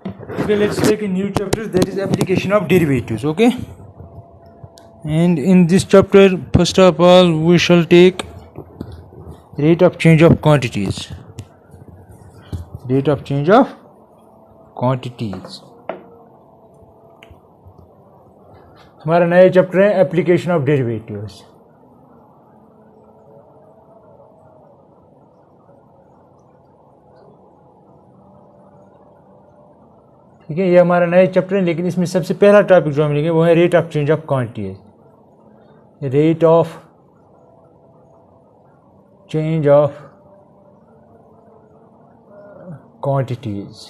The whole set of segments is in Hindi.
Okay, let's take a new chapter, that is application of derivatives. Okay, and in this chapter, first of all, we shall take rate of change of quantities. Rate of change of quantities. हमारा नया चैप्टर है एप्लीकेशन ऑफ डेरिवेटिव्स. ठीक है, ये हमारा नया चैप्टर है, लेकिन इसमें सबसे पहला टॉपिक जो हम लेंगे वो है rate of change of quantities. Rate of change of quantities.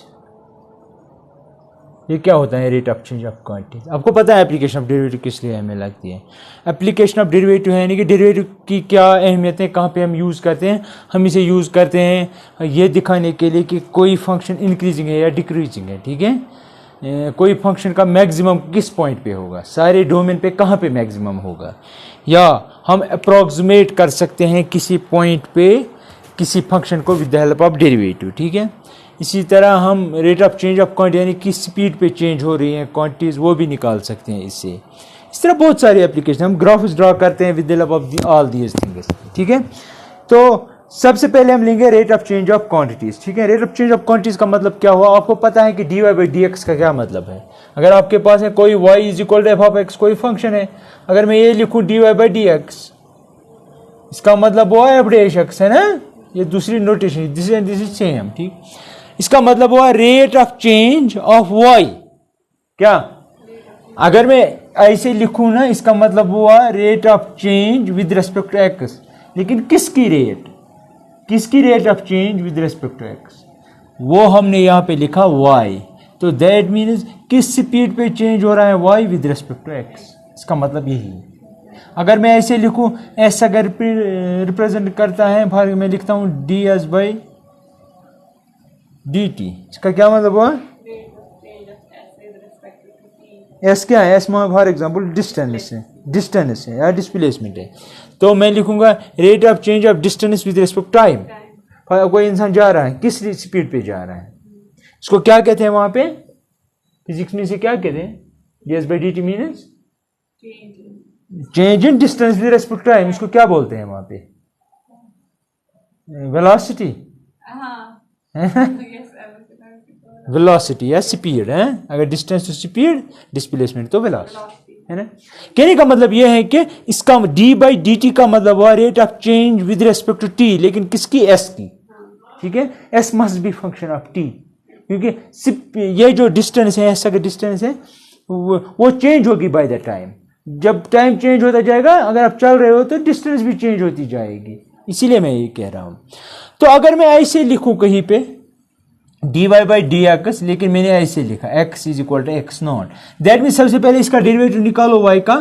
ये क्या होता है rate of change of quantities? आपको पता है एप्लीकेशन ऑफ डेरिवेटिव किस लिए हमें लगती है. एप्लीकेशन ऑफ डेरिवेटिव है यानी कि डेरिवेटिव की क्या अहमियत है, कहाँ पे हम यूज़ करते हैं. हम इसे यूज़ करते हैं ये दिखाने के लिए कि कोई फंक्शन इंक्रीजिंग है या डिक्रीजिंग है. ठीक है, कोई फंक्शन का मैक्सिमम किस पॉइंट पे होगा, सारे डोमेन पे कहाँ पे मैक्सिमम होगा, या हम अप्रॉक्सीमेट कर सकते हैं किसी पॉइंट पे किसी फंक्शन को with the help of derivative. ठीक है, इसी तरह हम rate of change of quantity यानी किस स्पीड पे चेंज हो रही हैं क्वांटिटीज़ वो भी निकाल सकते हैं इससे. इस तरह बहुत सारी एप्लीकेशन, हम ग्राफ्स ड्रा करते हैं with the help of all these things. ठीक है, तो सबसे पहले हम लेंगे rate of change of quantities. ठीक है, rate of change of quantities का मतलब क्या हुआ? आपको पता है कि D Y by D X का क्या मतलब है. अगर आपके पास है कोई y is equal to F of X कोई फंक्शन है, अगर मैं ये लिखूँ D Y by D X, इसका मतलब हुआ एफ डैश एक्स है ना. ये दूसरी notation, this and this is same. ठीक, इसका मतलब हुआ rate of change of Y. क्या अगर मैं ऐसे लिखूं ना, इसका मतलब हुआ rate of change with respect to X. लेकिन किसकी rate of change with respect to X, वो हमने यहाँ पे लिखा वाई. तो दैट मीन्स किस स्पीड पे चेंज हो रहा है Y with respect to X. इसका मतलब यही है. अगर मैं ऐसे लिखूं, एस अगर रिप्रेजेंट करता है, मैं लिखता हूँ D S by D T, इसका क्या मतलब हुआ? एस क्या है? एस फॉर एग्जाम्पल डिस्टेंस है या डिस्प्लेसमेंट है. तो मैं लिखूंगा rate of change of distance with respect time. कोई इंसान जा रहा है, किस स्पीड पे जा रहा है, इसको क्या कहते हैं वहां पे फिजिक्स में से क्या कहते हैं? D S by D T means change in distance with respect to time. इसको क्या बोलते हैं वहां पे? वेलोसिटी. वेलोसिटी या स्पीड है. अगर डिस्टेंस तो स्पीड, डिस्प्लेसमेंट तो वेलोसिटी है ना. कहने का मतलब यह है कि इसका डी बाई डी टी का मतलब हुआ rate of change with respect to T, लेकिन किसकी? एस की. ठीक है, S must be function of T, क्योंकि ये जो डिस्टेंस है, एस अगर डिस्टेंस है वो चेंज होगी बाय द टाइम. जब टाइम चेंज होता जाएगा, अगर आप चल रहे हो तो डिस्टेंस भी चेंज होती जाएगी. इसीलिए मैं ये कह रहा हूं. तो अगर मैं ऐसे लिखूं कहीं पे D Y by D X, लेकिन मैंने ऐसे लिखा X is equal to X naught, that mean सबसे पहले इसका डेरिवेटिव निकालो वाई का,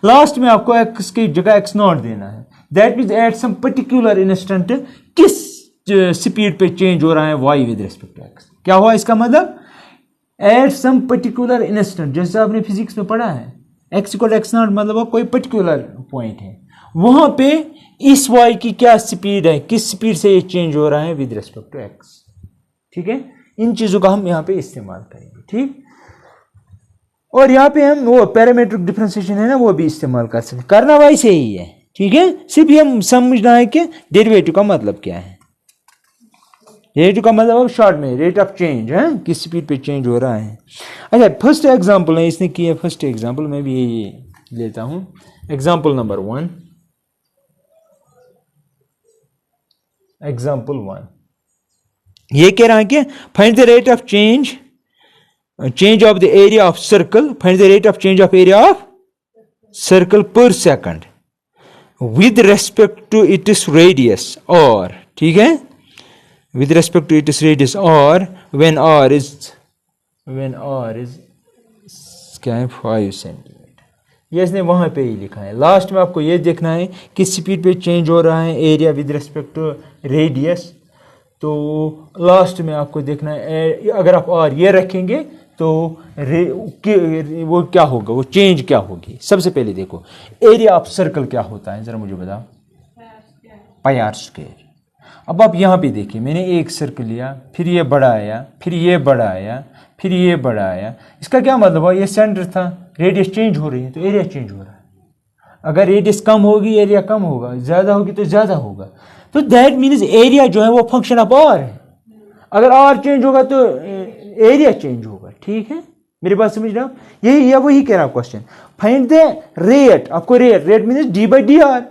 लास्ट में आपको एक्स की जगह एक्स नॉट देना है. That mean at some particular instant किस स्पीड पे चेंज हो रहा है Y with respect to X. क्या हुआ इसका मतलब? एट सम पर्टिकुलर इंस्टेंट, जैसे आपने फिजिक्स में पढ़ा है, X equal to X naught मतलब कोई पर्टिकुलर पॉइंट है, वहां पे इस वाई की क्या स्पीड है, किस स्पीड से ये चेंज हो रहा है विद रिस्पेक्ट टू एक्स. ठीक है, इन चीजों का हम यहाँ पे इस्तेमाल करेंगे. ठीक, और यहाँ पे हम वो पैरामीट्रिक डिफरेंशिएशन है ना, वो भी इस्तेमाल कर सकते. करना वैसे ही है. ठीक है, सिर्फ हम समझना है कि डेरिवेटिव का मतलब क्या है. डेरिवेटिव का मतलब शॉर्ट में रेट ऑफ चेंज है, किस स्पीड पे चेंज हो रहा है. अच्छा, फर्स्ट एग्जाम्पल है इसने किया. फर्स्ट एग्जाम्पल मैं भी यही लेता हूं. Example number 1. एग्जाम्पल 1 ये कह रहा है कि find the rate of change of the area of circle, find the rate of change of area of circle per second with respect to its radius, और ठीक है, with respect to its radius, or when r is क्या है 5 सेंटीमीटर. ये इसने वहां पे ही लिखा है. लास्ट में आपको ये देखना है किस स्पीड पे चेंज हो रहा है area with respect to radius. तो लास्ट में आपको देखना है, अगर आप r ये रखेंगे तो वो क्या होगा, वो चेंज क्या होगी. सबसे पहले देखो एरिया ऑफ सर्कल क्या होता है, जरा मुझे बताओ. पाई आर स्क्वायर. अब आप यहाँ पे देखिए, मैंने एक सर्कल लिया, फिर ये बड़ा आया, फिर ये बड़ा आया, फिर ये बड़ा आया। इसका क्या मतलब हुआ, ये सेंटर था, रेडियस चेंज हो रही है तो एरिया चेंज हो रहा है। अगर रेडियस कम होगी एरिया कम होगा, ज़्यादा होगी तो ज़्यादा होगा। तो दैट मीन्स एरिया जो है वो फंक्शन ऑफ आर है। अगर आर चेंज होगा तो एरिया चेंज होगा। ठीक है, मेरी बात समझ रहे हो? यही या वही कह रहा हूँ क्वेश्चन। फाइंड द रेट, आपको rate means D by D R.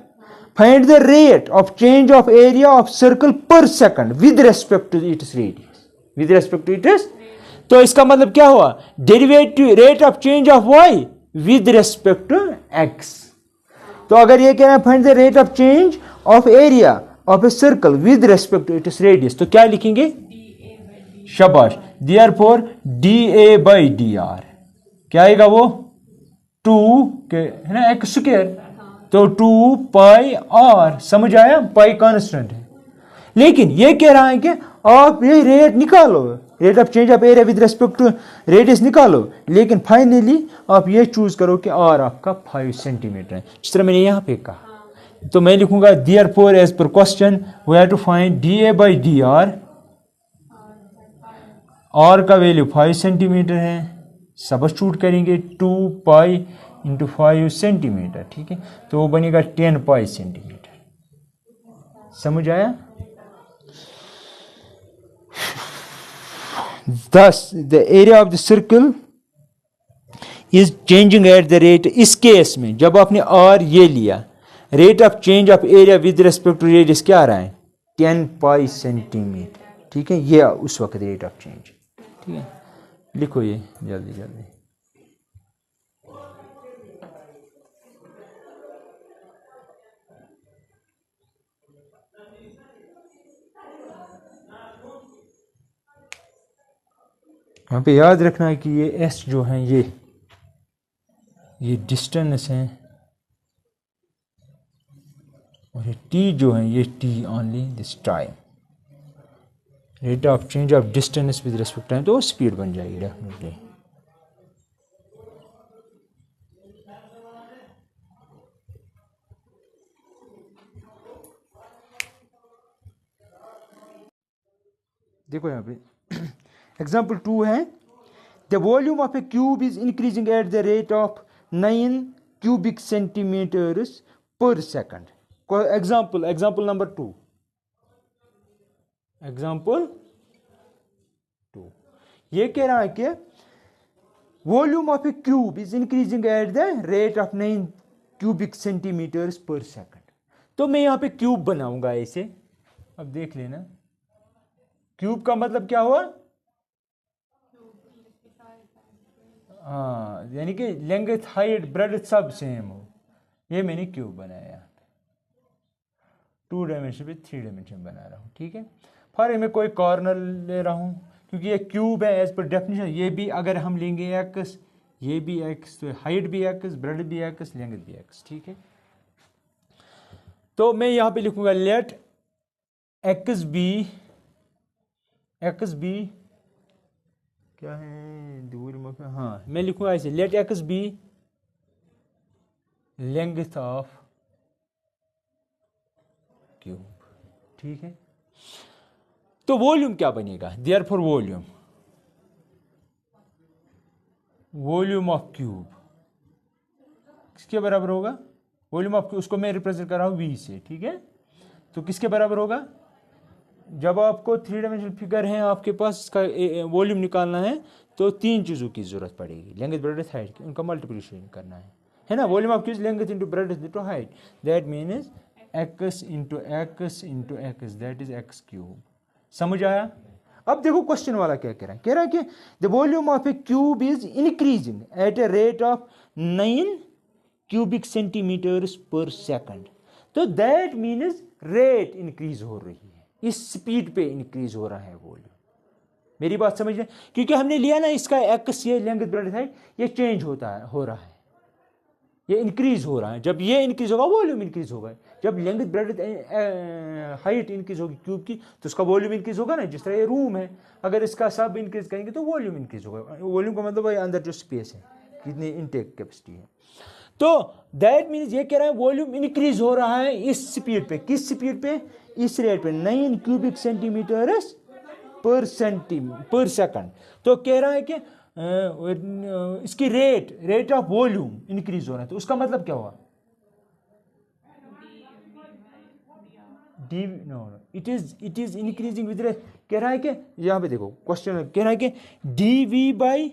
Find the rate of change of area of circle per second with respect to its radius, with respect to its. तो इसका मतलब क्या हुआ, derivative rate of change of Y with respect to X. तो अगर ये कह रहा है find the rate of change of area of a circle with respect to its radius, तो क्या लिखेंगे, शाबाश, therefore D A by D are क्या आएगा वो 2 के है ना एक्स स्क्वायर, तो 2 पाई आर। समझ आया, पाई कांस्टेंट है। लेकिन ये कह रहा है कि आप ये रेट निकालो, rate of change of area with respect to radius निकालो, लेकिन फाइनली आप ये चूज करो कि आर आपका 5 सेंटीमीटर है, जिस तरह मैंने यहाँ पे कहा। तो मैं लिखूंगा therefore as per question we have to find D A by D R. R का वैल्यू 5 सेंटीमीटर है, सबस्टिट्यूट करेंगे 2 पाई इंटू 5 सेंटीमीटर। ठीक है, तो वो बनेगा 10 पाई सेंटीमीटर। समझ आया? Thus the area of the circle is changing at the rate, इस केस में जब आपने आर ये लिया, rate of change of area with respect to radius क्या आ रहा है, 10 पाई सेंटीमीटर। ठीक है, ये उस वक्त रेट ऑफ चेंज। ठीक है, लिखो ये जल्दी जल्दी। यहाँ पे याद रखना है कि ये एस जो है ये डिस्टेंस है, और ये टी जो है ये T only this time. Rate of change of distance with respect time, तो स्पीड बन जाएगी डेफिनेटली। देखो यहाँ पे एग्जाम्पल 2 है, the volume of a cube is increasing at the rate of 9 cubic centimetres per second. Example number 2, example 2 ये कह रहा है कि volume of a cube is increasing at the rate of 9 cubic centimetres per second. तो मैं यहाँ पे क्यूब बनाऊंगा ऐसे, अब देख लेना। क्यूब का मतलब क्या हुआ, हाँ, यानी कि लेंथ हाइट ब्रेड्थ सब सेम हो। ये मैंने क्यूब बनाया, 2 डायमेंशन पे 3 डायमेंशन बना रहा हूँ। ठीक है, फॉर मैं कोई कॉर्नर ले रहा हूँ क्योंकि ये क्यूब है एज पर डेफिनेशन। ये भी अगर हम लेंगे एक्स, ये भी एक्स, तो हाइट भी एक्स, ब्रेड्थ भी एक्स, लेंथ भी एक्स। ठीक है, तो मैं यहाँ पे लिखूंगा लेट एक्स बी क्या है दूर, हाँ मैं लिखूंगा ऐसे, let X be length of cube. ठीक है, तो वॉल्यूम क्या बनेगा, देयरफॉर वॉल्यूम ऑफ क्यूब किसके बराबर होगा, वॉल्यूम ऑफ क्यूब, उसको मैं रिप्रेजेंट कर रहा हूं वी से। ठीक है, तो किसके बराबर होगा, जब आपको 3 डायमेंशनल फिगर है आपके पास, इसका वॉल्यूम निकालना है तो 3 चीज़ों की जरूरत पड़ेगी, लेंथ ब्रेड्थ हाइट, उनका मल्टीप्लिकेशन करना है ना। Volume of cube length into breadth into height, that means x into x into x, that is x cube. समझ आया? अब देखो क्वेश्चन वाला क्या कह रहा है, कह रहा है कि the volume of a cube is increasing at a rate of 9 cubic centimetres per second. तो दैट मीन्स रेट इंक्रीज हो रही है, इस स्पीड पे इंक्रीज हो रहा है वॉल्यूम। मेरी बात समझ रहे, क्योंकि हमने लिया ना इसका एक्स, ये लेंथ ब्रेड्थ हाइट, ये चेंज हो रहा है, ये इंक्रीज हो रहा है। जब ये इंक्रीज होगा वॉल्यूम इंक्रीज होगा, जब लेंथ ब्रेड्थ हाइट इंक्रीज होगी क्यूब की तो उसका वॉल्यूम इंक्रीज होगा ना। जिस तरह ये रूम है, अगर इसका सब इंक्रीज करेंगे तो वॉल्यूम इंक्रीज होगा। वॉल्यूम का मतलब है अंदर जो स्पेस है, कितनी इनटेक कैपेसिटी है। तो दैट मीन्स ये कह रहा है वॉल्यूम इंक्रीज हो रहा है इस स्पीड पे, किस स्पीड पे, इस रेट पे 9 क्यूबिक सेंटीमीटर्स पर सेकंड। तो कह रहा है कि इसकी रेट ऑफ वॉल्यूम इंक्रीज हो रहा है, तो उसका मतलब क्या हुआ? It is increasing with rate. कह रहा है कि यहां पे देखो क्वेश्चन कह रहा है कि डीवी बाई,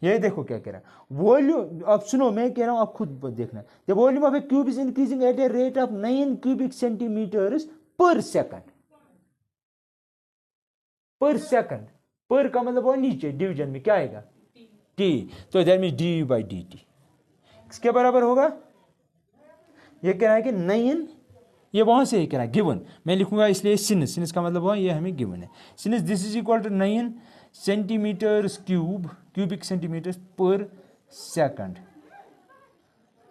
ये देखो क्या कह रहा है, वॉल्यूम। अब सुनो मैं कह रहा हूं, आप खुद देखना। The volume of a cube is increasing at a rate of 9 cubic centimetres per second. Per second, per का मतलब वो नीचे डिवीजन में क्या आएगा? टी। तो that mean D by D T किसके बराबर होगा? ये कह रहा है कि 9, ये वहां से कह रहा है गिवन, मैं लिखूंगा इसलिए सिनस का मतलब हुआ ये हमें गिवन है। Since this is equal to 9 centimetres cubic centimetres per second.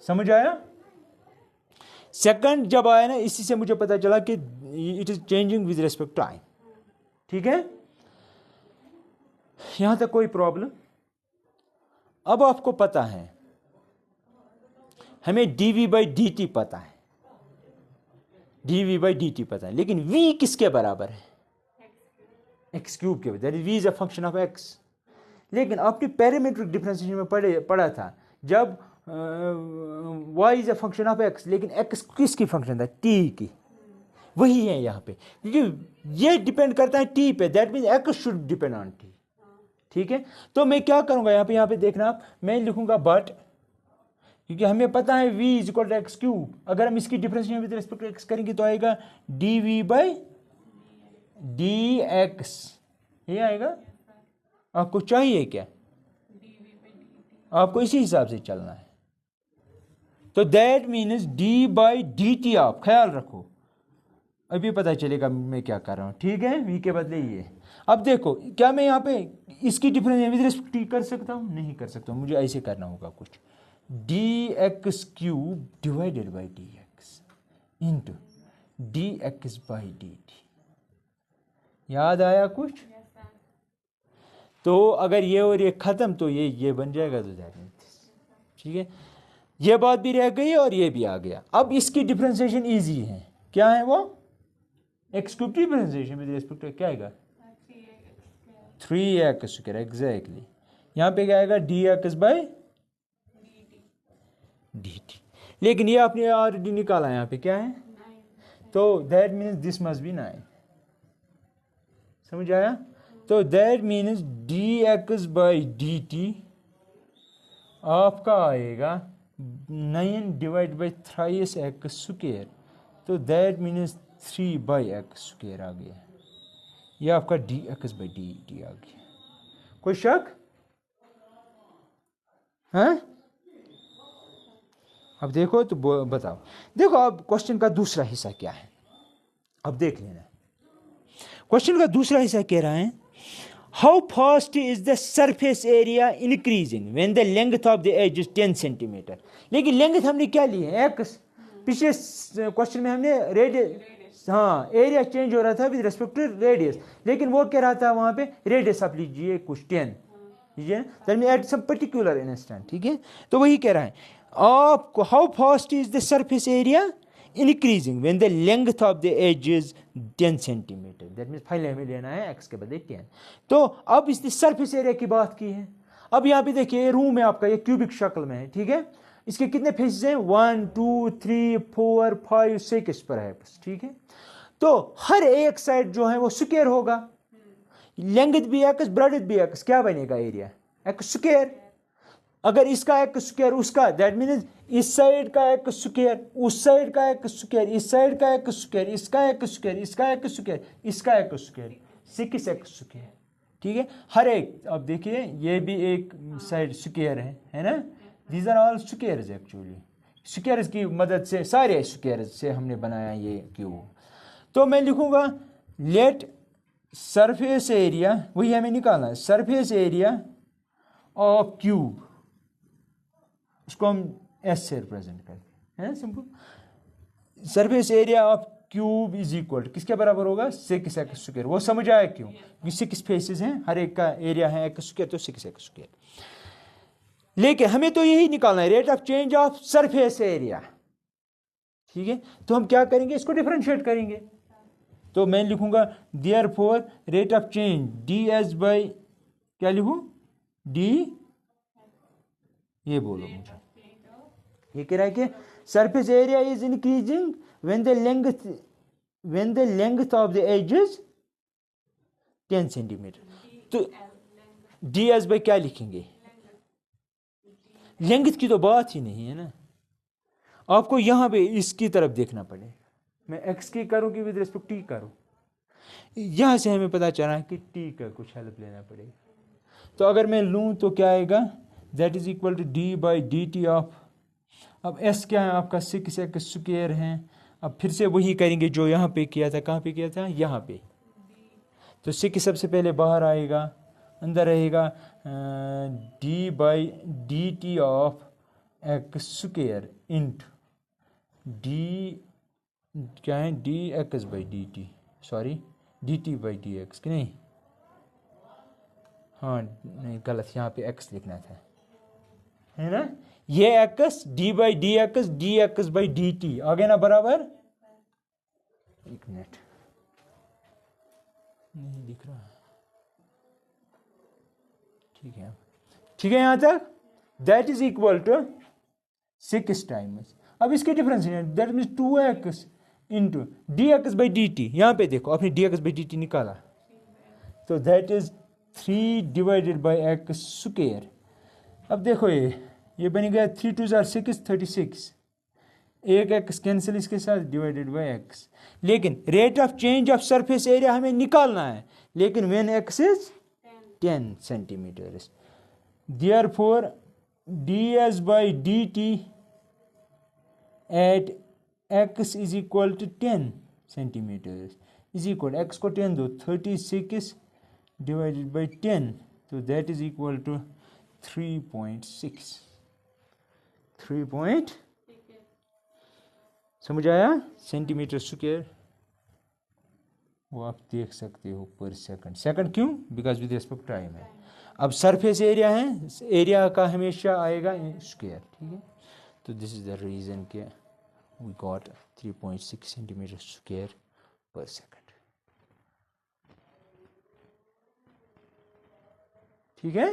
समझ आया? सेकंड जब आया ना, इसी से मुझे पता चला कि it is changing with respect to time. ठीक है, यहां तक कोई प्रॉब्लम? अब आपको पता है, हमें dv बाई डी टी पता है, dv बाई डी टी पता है, लेकिन v किसके बराबर है? एक्स क्यूब के, that is v is a function of x। लेकिन आपने पैरामीट्रिक डिफरेंशिएशन में पढ़ा था, जब y is a function of x, लेकिन x किसकी फंक्शन था? t की। वही है यहाँ पे, क्योंकि ये डिपेंड करता है t पे, that mean x should depend on t। ठीक है, तो मैं क्या करूंगा यहाँ पे देखना आप, मैं लिखूंगा बट, क्योंकि हमें पता है v is equal to X cube, अगर हम इसकी differentiation with respect to x करेंगे तो आएगा dv बाई dx। ये आएगा। आपको चाहिए क्या? आपको इसी हिसाब से चलना है। तो that means d by D T, आप ख्याल रखो, अभी पता चलेगा मैं क्या कर रहा हूं। ठीक है, v के बदले ये। अब देखो, क्या मैं यहाँ पे इसकी डिफरेंस विद रिस्पेक्ट टू कर सकता हूं? नहीं कर सकता, मुझे ऐसे करना होगा कुछ, dx cube divided by dx into dx by dt। याद आया कुछ? तो अगर ये और ये खत्म तो ये बन जाएगा, तो ठीक है, ये बात भी रह गई और ये भी आ गया। अब इसकी डिफरेंशिएशन इजी है, क्या है वो? X cube differentiation with respect to क्या आएगा? 3x square. एग्जैक्टली, यहाँ पे क्या आएगा? dx by dt। लेकिन ये आपने ऑलरेडी निकाला, यहाँ पे क्या है? तो that means this must be 9। समझ आया? तो that means dx by dt आपका आएगा 9 divide by thrice X square. तो that means 3 by X square आ गया। यह आपका dx बाई dt आ गया। कोई शक है? अब देखो तो बताओ। देखो अब क्वेश्चन का दूसरा हिस्सा क्या है, अब देख लेना। क्वेश्चन का दूसरा हिस्सा कह रहा है, how fast is the surface area increasing when the length of the edge is 10 centimetre. लेकिन लेंथ हमने क्या ली है? एक्स। पिछले क्वेश्चन में हमने रेडियस, हाँ, एरिया चेंज हो रहा था विद रिस्पेक्ट टू रेडियस, लेकिन वो कह रहा था वहां पे रेडियस आप लीजिए कुछ 10 लीजिए, that mean at some particular instant. ठीक है, तो वही कह रहा है आपको, how fast is the surface area increasing when the length of the edge is 10 centimetre. That means finally हमें लेना है x के बदले 10। तो अब इसने सरफेस एरिया की बात की है। अब यहाँ पे देखिए रूम है आपका, ये क्यूबिक शक्ल में है। ठीक है, इसके कितने फेसेस हैं? 1 2 3 4 5 6 पर है। ठीक है, तो हर एक साइड जो है वो स्क्वायर होगा, लेंथ भी x ब्रेड्थ भी x, क्या बनेगा एरिया? x square. अगर इसका x स्क्वायर उसका, दैट मीन्स इस साइड का x स्क्वायर, उस साइड का x स्क्वायर, इस साइड का x स्क्वायर, इसका x स्क्वायर, इसका x स्क्वायर, इसका x स्क्वायर, 6x स्क्वायर। ठीक है, हर एक, अब देखिए ये भी एक साइड स्क्वायर है ना? These are all squares actually. Squares की मदद से, सारे स्क्वायर्स से हमने बनाया ये क्यूब। तो मैं लिखूंगा लेट सरफेस एरिया, वही हमें निकालना है, सरफेस एरिया ऑफ क्यूब, उसको हम एस से रिप्रेजेंट करते हैं, simple. Surface area of cube is equal किसके बराबर होगा? 6x square. वो समझ आया क्यों? 6 फेसेस हैं, हर एक का एरिया है x स्क्वायर, तो 6x स्क्वायर। लेकिन हमें तो यही निकालना है, rate of change of surface area. ठीक है, तो हम क्या करेंगे, इसको डिफरेंशिएट करेंगे। तो मैं लिखूंगा therefore rate of change D S by, क्या लिखूं, डी, ये बोलो मुझे, ये कह रहा है कि surface area is increasing when the length of the edge is 10 centimetre. तो डी एस बाई क्या लिखेंगे, लेंथ की तो बात ही नहीं है ना, आपको यहां पे इसकी तरफ देखना पड़ेगा। मैं एक्स की करूं कि विद रिस्पेक्ट टी करूं, यहां से हमें पता चला कि टी का कुछ हेल्प लेना पड़ेगा। तो अगर मैं लूं तो क्या आएगा, that is equal to D by D T of, अब एस क्या है आपका 6x स्क्वायर है। अब फिर से वही करेंगे जो यहाँ पे किया था, कहाँ पे किया था, यहाँ पे। तो 6 सबसे पहले बाहर आएगा, अंदर रहेगा D by D T of x square int D, क्या है, D X by D T, sorry D T by D x, कि नहीं, हाँ नहीं गलत, यहाँ पे एक्स लिखना था, है ना, ये X D by D X by D T आ गया ना बराबर। एक मिनट, नहीं दिख रहा, ठीक है, ठीक है यहां तक, that is equal to 6 times. अब इसके difference that means 2x into D X by D T, यहां पे देखो आपने D X by D T निकाला, तो that is 3 divided by X square. अब देखो ये बन गया 3 2 6 36, एक एक्स कैंसिल इसके साथ, डिवाइडेड बाई एक्स। लेकिन rate of change of surface area हमें निकालना है, लेकिन when X is 10 centimetre, therefore D S by D T at X is equal to 10 centimetre is equal, X को 10 दो, 36 डिवाइडेड बाई 10, तो दैट इज इक्वल टू 3.6, 3. समझ आया, सेंटीमीटर स्क्वायर, वो आप देख सकते हो पर सेकंड, सेकंड क्यों, बिकॉज विद रिस्पेक्ट टाइम है। अब सरफेस एरिया है, एरिया का हमेशा आएगा स्क्वायर, ठीक है। तो दिस इज द रीजन के वी गॉट 3.6 सेंटीमीटर स्क्वायर पर सेकंड, ठीक है।